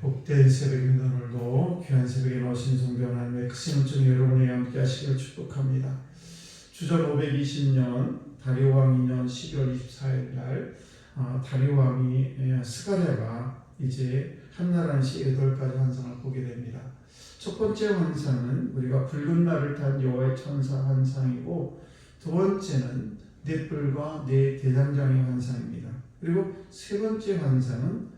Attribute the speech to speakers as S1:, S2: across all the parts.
S1: 복된 새벽입니다. 오늘도 귀한 새벽에 나오신 성도 하나님의 크신 은총이 여러분에게 함께 하시기를 축복합니다. 주전 520년 다리오 왕 2년 12월 24일 날 다리오 왕이 스가랴가 이제 한나라는 시 8가지 환상을 보게 됩니다. 첫 번째 환상은 우리가 붉은 날을 탄 여호와의 천사 환상이고, 두 번째는 네 뿔과 네 대장장의 환상입니다. 그리고 세 번째 환상은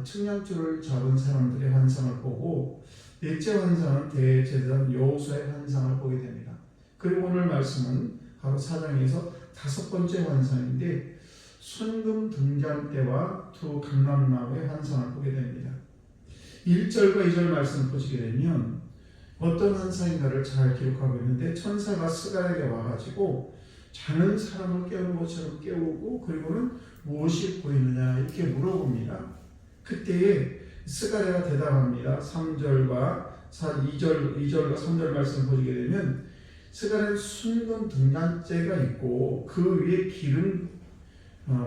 S1: 측량줄을 잡은 사람들의 환상을 보고, 넷째 환상은 대제사장 여호수아의 환상을 보게 됩니다. 그리고 오늘 말씀은 바로 4장에서 다섯 번째 환상인데, 순금 등잔대와 두 감람나무의 환상을 보게 됩니다. 1절과 2절 말씀을 보시게 되면 어떤 환상인가를 잘 기록하고 있는데, 천사가 스가랴에게 와가지고 자는 사람을 깨우는 것처럼 깨우고, 그리고는 무엇이 보이느냐 이렇게 물어봅니다. 그때에 스가랴가 대답합니다. 3절과 2절과 3절 말씀을 보시게 되면, 스가랴는 순금 등잔대가 있고 그 위에 기름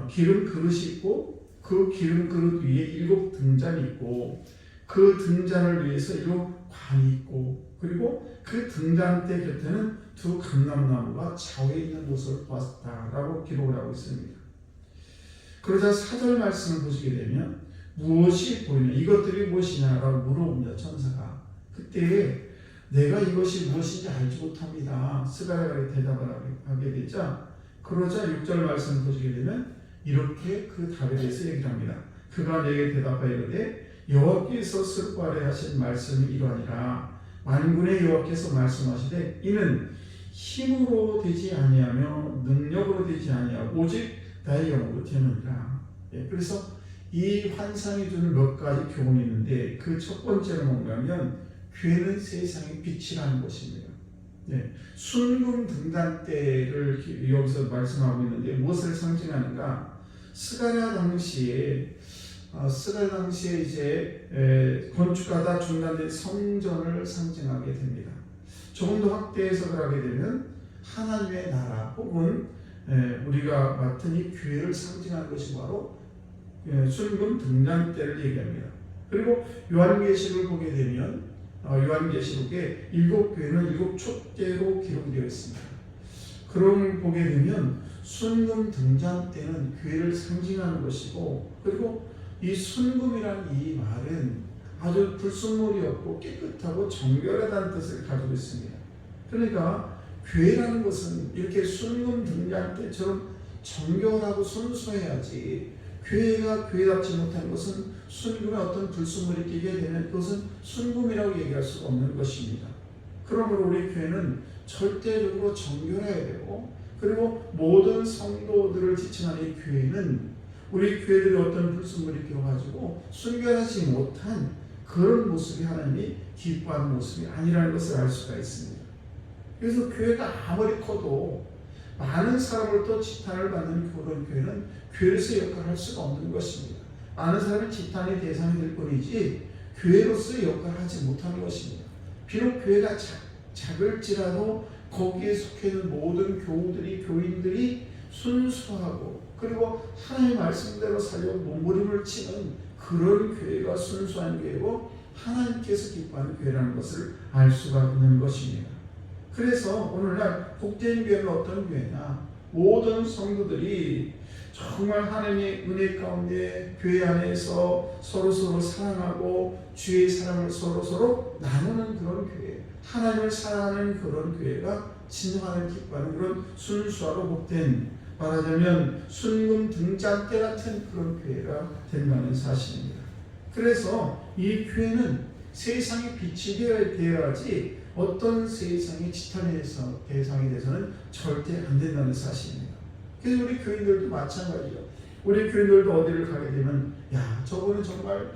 S1: 그릇이 있고, 그 기름 그릇 위에 7 등잔이 있고, 그 등잔을 위해서 7 관이 있고, 그리고 그 등잔대 곁에는 두 감람나무가 좌우에 있는 것을 보았다라고 기록을 하고 있습니다. 그러자 4절 말씀을 보시게 되면 무엇이 보이냐, 이것들이 무엇이냐라고 물어봅니다. 천사가. 그때 내가 이것이 무엇인지 알지 못합니다. 스가랴가 대답을 하게 되자, 그러자 6절 말씀을 보시게 되면 이렇게 그 답에 대해서 얘기를 합니다. 그가 내게 대답하여 이르되 여호와께서 스가랴에게 하신 말씀이 이러하니라. 만군의 여호와께서 말씀하시되 이는 힘으로 되지 아니하며 능력으로 되지 아니하고 오직 나의 영으로 되느니라. 그래서 이 환상이 주는 몇 가지 교훈이 있는데, 그 첫 번째는 뭔가면 괴는 세상의 빛이라는 것입니다. 순금 등잔대를 여기서 말씀하고 있는데 무엇을 상징하는가? 스가랴 당시에 이제 건축하다 중단된 성전을 상징하게 됩니다. 조금 더 확대 해석을 하게 되면 하나님의 나라 혹은 우리가 맡은 이 교회를 상징하는 것이 바로 순금 등잔대를 얘기합니다. 그리고 요한계시록을 보게 되면 요한계시록에 7교회는 7촛대로 기록되어 있습니다. 그럼 보게 되면 순금 등잔대는 교회를 상징하는 것이고, 그리고 이 순금이라는 이 말은 아주 불순물이 없고 깨끗하고 정결하다는 뜻을 가지고 있습니다. 그러니까 교회라는 것은 이렇게 순금 등잔대처럼 정결하고 순수해야지, 교회가 교회답지 못한 것은 순금에 어떤 불순물이 끼게 되면 그것은 순금이라고 얘기할 수가 없는 것입니다. 그러므로 우리 교회는 절대적으로 정결해야 되고, 그리고 모든 성도들을 지칭하는 이 교회는 우리 교회들이 어떤 불순물이 끼어가지고 순결하지 못한 그런 모습이 하나님이 기뻐하는 모습이 아니라는 것을 알 수가 있습니다. 그래서 교회가 아무리 커도 많은 사람으로부터 지탄을 받는 그런 교회는 교회로서의 역할을 할 수가 없는 것입니다. 많은 사람이 지탄의 대상이 될 뿐이지 교회로서의 역할을 하지 못하는 것입니다. 비록 교회가 작을지라도 거기에 속해 있는 모든 교인들이 순수하고, 그리고 하나님의 말씀대로 살려고 몸부림을 치는 그런 교회가 순수한 교회고 하나님께서 기뻐하는 교회라는 것을 알 수가 있는 것입니다. 그래서 오늘날 복된 교회는 어떤 교회냐? 모든 성도들이 정말 하나님의 은혜 가운데 교회 안에서 서로서로 사랑하고 주의 사랑을 서로서로 나누는 그런 교회, 하나님을 사랑하는 그런 교회가 진정하는 기뻐하는 그런 순수하고 복된, 말하자면 순금 등잔대 같은 그런 교회가 된다는 사실입니다. 그래서 이 교회는 세상의 빛이 되어야지 어떤 세상의 지탄의 대상이 돼서는 절대 안 된다는 사실입니다. 그래서 우리 교인들도 마찬가지죠. 우리 교인들도 어디를 가게 되면 야, 저거는 정말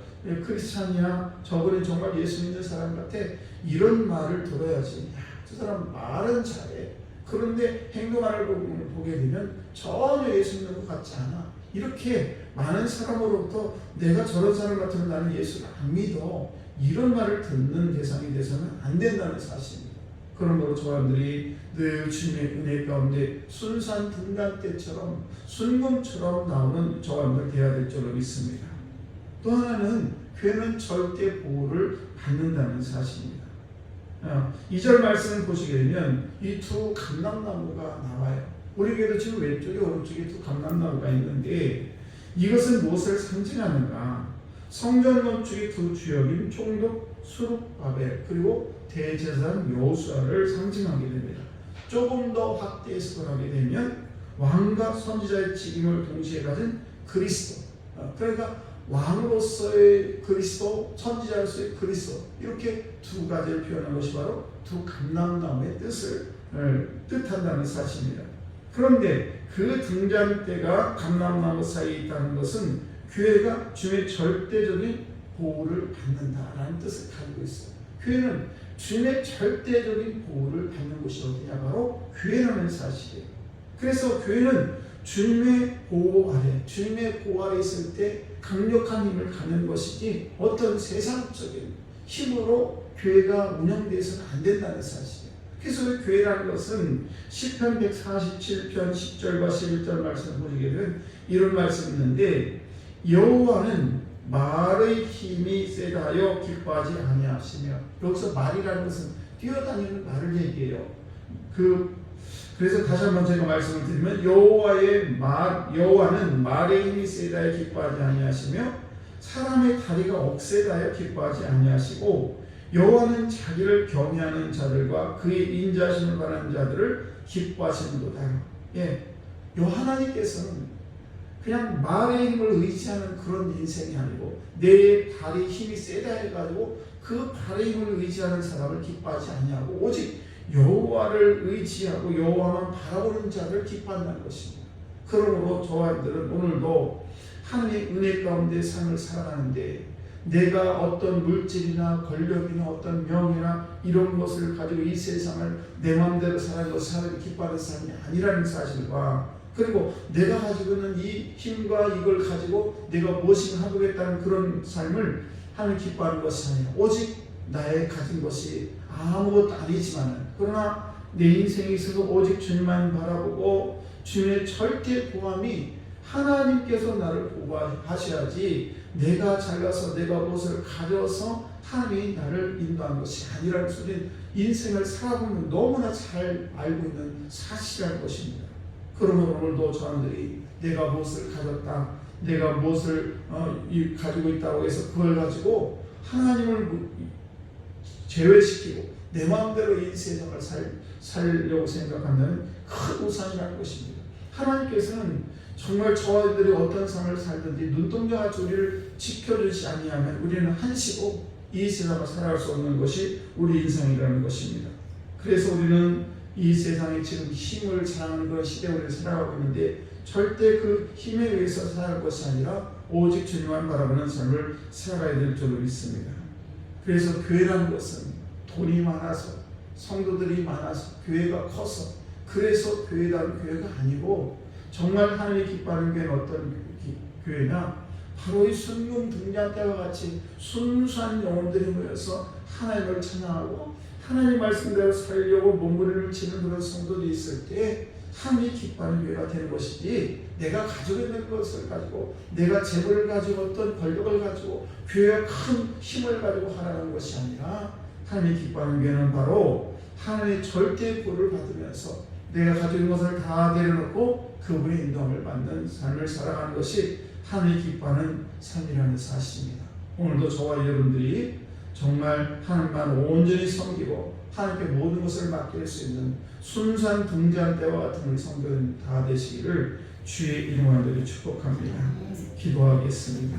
S1: 크리스찬이야, 저거는 정말 예수 믿는 사람 같아, 이런 말을 들어야지. 야, 저 사람 말은 잘해, 그런데 행동하는 걸 보게 되면 전혀 예수 믿는 것 같지 않아. 이렇게 많은 사람으로부터 내가 저런 사람 같으면 나는 예수를 안 믿어, 이런 말을 듣는 대상이 돼서는 안 된다는 사실입니다. 그러므로 저사람들이 늘 주님의 은혜 가운데 순수한 등잔대처럼 순금처럼 나오는 저사람들 되어야 될 줄로 믿습니다. 또 하나는 교회는 절대 보호를 받는다는 사실입니다. 2절 말씀을 보시게 되면 이 두 감람나무가 나와요. 우리 교회도 지금 왼쪽에 오른쪽에 두 감람나무가 있는데 이것은 무엇을 상징하는가? 성전 건축의 두 주역인 총독 수룹바벨 그리고 대제사장 여호수아를 상징하게 됩니다. 조금 더 확대해서 하게 되면 왕과 선지자의 직임을 동시에 가진 그리스도, 그러니까 왕으로서의 그리스도, 선지자로서의 그리스도, 이렇게 두 가지를 표현한 것이 바로 두 감람나무의 뜻을 뜻한다는 사실입니다. 그런데 그 등잔대가 감람나무 사이에 있다는 것은 교회가 주님의 절대적인 보호를 받는다라는 뜻을 가지고 있어요. 교회는 주님의 절대적인 보호를 받는 곳이 어디냐? 바로 교회라는 사실이에요. 그래서 교회는 주님의 보호 아래, 주님의 보호 아래 있을 때 강력한 힘을 갖는 것이지 어떤 세상적인 힘으로 교회가 운영되어서는 안 된다는 사실이에요. 그래서 교회라는 것은 시편 147편 10절과 11절 말씀을 보시게 되면 이런 말씀이 있는데 여호와는 말의 힘이 세다 하여 기뻐하지 아니하시며, 여기서 말이라는 것은 뛰어다니는 말을 얘기해요. 그래서 다시 한번 제가 말씀을 드리면 여호와는 말의 힘이 세다에 기뻐하지 아니하시며 사람의 다리가 억세다에 기뻐하지 아니하시고 여호와는 자기를 경외하는 자들과 그의 인자심을 바라는 자들을 기뻐하시는도다. 요 하나님께서는 그냥 말의 힘을 의지하는 그런 인생이 아니고 내 발의 힘이 세다 해가지고 그 발의 힘을 의지하는 사람을 기뻐하지 아니하고 오직 여호와를 의지하고 여호와만 바라보는 자를 기뻐한다는 것입니다. 그러므로 저와 여러분들은 오늘도 하나님의 은혜 가운데 삶을 살아가는데 내가 어떤 물질이나 권력이나 어떤 명예나 이런 것을 가지고 이 세상을 내 마음대로 살아가고 사람이 기뻐하는 사람이 아니라는 사실과, 그리고 내가 가지고 있는 이 힘과 이걸 가지고 내가 무엇인가 하겠다는 그런 삶을 하나님 기뻐하는 것이 아니라 오직 나의 가진 것이 아무것도 아니지만 그러나 내 인생에 있어서 오직 주님만 바라보고 주님의 절대 보함이 하나님께서 나를 보호하셔야지 내가 잘나서 내가 무엇을 가져서 하나님이 나를 인도한 것이 아니라는 소리는 인생을 살아보면 너무나 잘 알고 있는 사실이라는 것입니다. 그러면 오늘도 저들이 내가 무엇을 가졌다, 내가 무엇을 가지고 있다고 해서 그걸 가지고 하나님을 제외시키고 내 마음대로 이 세상을 살려고 생각하는 큰 우상이라는 것입니다. 하나님께서는 정말 저희들이 어떤 삶을 살든지 눈동자같이 우리를 지켜주지 아니하면 우리는 한시고 이 세상을 살아갈 수 없는 것이 우리 인생이라는 것입니다. 그래서 우리는 이 세상에 지금 힘을 자랑하는 그런 시대에 우리를 살아가고 있는데 절대 그 힘에 의해서 살아갈 것이 아니라 오직 주님만 바라보는 삶을 살아가야 될 줄로 믿습니다. 그래서 교회라는 것은 돈이 많아서 성도들이 많아서 교회가 커서 그래서 교회다운 교회가 아니고 정말 하나님이 기뻐하는 교회는 어떤 교회냐? 바로 이 순금 등잔대와 같이 순수한 영혼들이 모여서 하나님을 찬양하고 하나님 말씀대로 살려고 몸부림을 치는 그런 성도들이 있을 때 하나님이 기뻐하는 교회가 되는 것이지 내가 가지고 있는 것을 가지고 내가 재물을 가지고 어떤 권력을 가지고 교회가 큰 힘을 가지고 하라는 것이 아니라 하나님이 기뻐하는 교회는 바로 하나님의 절대 보호를 받으면서 내가 가지고 있는 것을 다 내려놓고 그분의 인도함을 받는 삶을 살아가는 것이 하나님이 기뻐하는 삶이라는 사실입니다. 오늘도 저와 여러분들이 정말 하나님만 온전히 섬기고 하나님께 모든 것을 맡길 수 있는 순수한 등잔대와 같은 우리 성도들 다 되시기를 주의 이름으로 축복합니다. 기도하겠습니다.